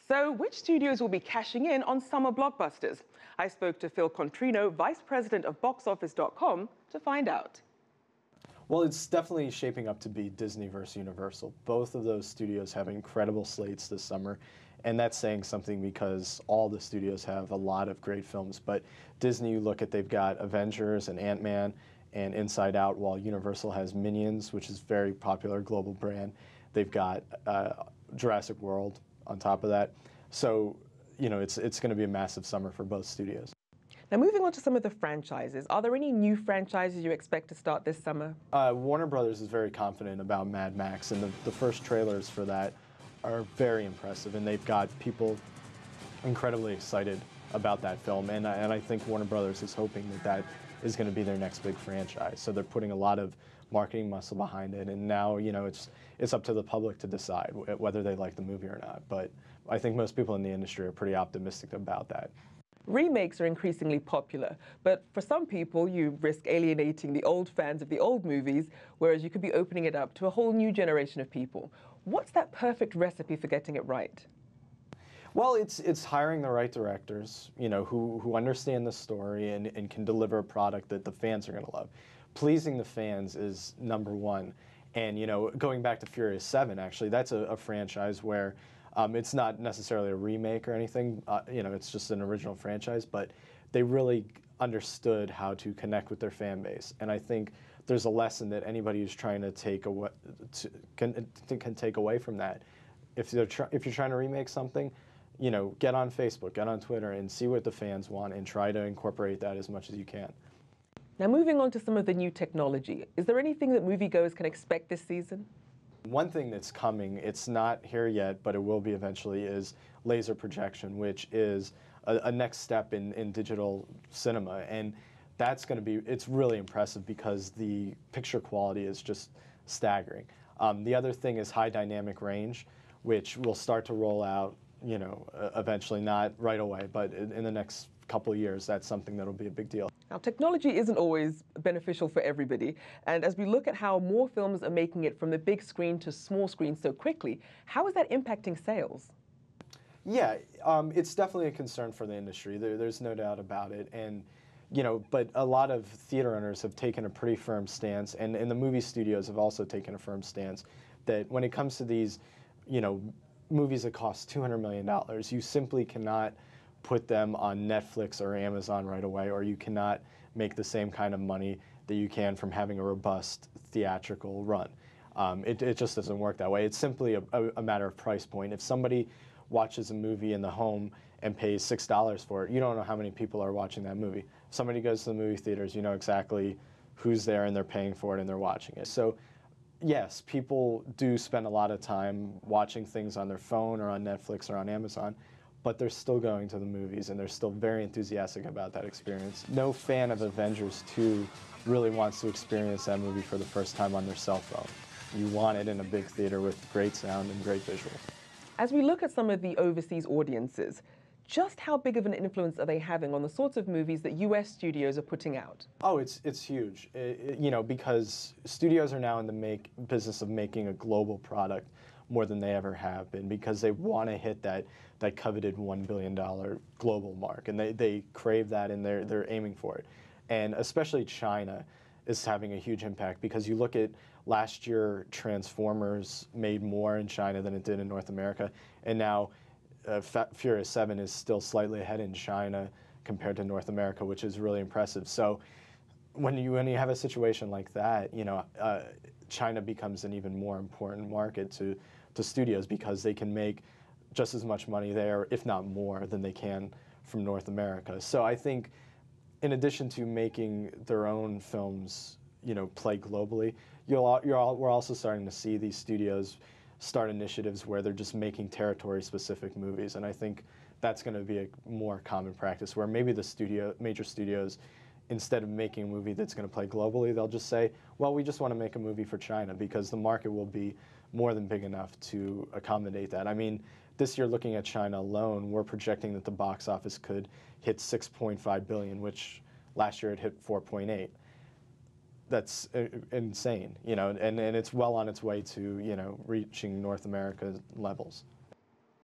So, which studios will be cashing in on summer blockbusters? I spoke to Phil Contrino, Vice President of BoxOffice.com, to find out. Well, it's definitely shaping up to be Disney versus Universal. Both of those studios have incredible slates this summer, and that's saying something because all the studios have a lot of great films. But Disney, you look at, they've got Avengers and Ant-Man and Inside Out, while Universal has Minions, which is a very popular global brand. They've got Jurassic World on top of that. So, you know, it's going to be a massive summer for both studios. Now, moving on to some of the franchises, are there any new franchises you expect to start this summer? Warner Brothers is very confident about Mad Max, and the first trailers for that are very impressive, and they've got people incredibly excited about that film, and I think Warner Brothers is hoping that that is going to be their next big franchise. So they're putting a lot of marketing muscle behind it, and now, you know, it's up to the public to decide whether they like the movie or not. But I think most people in the industry are pretty optimistic about that. Remakes are increasingly popular, but for some people, you risk alienating the old fans of the old movies, whereas you could be opening it up to a whole new generation of people. What's that perfect recipe for getting it right? Well, it's hiring the right directors, you know, who understand the story and can deliver a product that the fans are going to love. Pleasing the fans is number one. And, you know, going back to Furious 7, actually, that's a franchise where it's not necessarily a remake or anything, you know, it's just an original franchise, but they really understood how to connect with their fan base. And I think there's a lesson that anybody who's trying to take away can take away from that. If you're trying to remake something, you know, get on Facebook, get on Twitter, and see what the fans want, and try to incorporate that as much as you can. Now, moving on to some of the new technology, is there anything that moviegoers can expect this season? One thing that's coming, it's not here yet, but it will be eventually, is laser projection, which is a next step in digital cinema. And that's going to be, it's really impressive because the picture quality is just staggering. The other thing is high dynamic range, which will start to roll out, you know, eventually, not right away, but in the next couple of years. That's something that'll be a big deal. Now, technology isn't always beneficial for everybody, and as we look at how more films are making it from the big screen to small screen so quickly, how is that impacting sales? Yeah, it's definitely a concern for the industry. There's no doubt about it, and you know, but a lot of theater owners have taken a pretty firm stance, and the movie studios have also taken a firm stance that when it comes to these, you know, movies that cost $200 million, you simply cannot put them on Netflix or Amazon right away, or you cannot make the same kind of money that you can from having a robust theatrical run. It just doesn't work that way. It's simply a matter of price point. If somebody watches a movie in the home and pays $6 for it, you don't know how many people are watching that movie. If somebody goes to the movie theaters, you know exactly who's there, and they're paying for it and they're watching it. So yes, people do spend a lot of time watching things on their phone or on Netflix or on Amazon, but they're still going to the movies, and they're still very enthusiastic about that experience. No fan of Avengers 2 really wants to experience that movie for the first time on their cell phone. You want it in a big theater with great sound and great visuals. As we look at some of the overseas audiences, just how big of an influence are they having on the sorts of movies that US studios are putting out? Oh, it's huge, you know, because studios are now in the business of making a global product more than they ever have been, because they want to hit that coveted $1 billion global mark, and they crave that, and they're aiming for it. And especially China is having a huge impact, because you look at last year, Transformers made more in China than it did in North America, and now Furious 7 is still slightly ahead in China compared to North America, which is really impressive. So when you have a situation like that, you know, China becomes an even more important market to studios, because they can make just as much money there, if not more, than they can from North America. So I think, in addition to making their own films, you know, play globally, we're also starting to see these studios start initiatives where they're just making territory-specific movies, and I think that's going to be a more common practice, where maybe the major studios, instead of making a movie that's going to play globally, they'll just say, well, we just want to make a movie for China, because the market will be more than big enough to accommodate that. I mean, this year, looking at China alone, we're projecting that the box office could hit $6.5 billion, which last year it hit 4.8. That's insane, you know, and it's well on its way to, you know, reaching North America levels.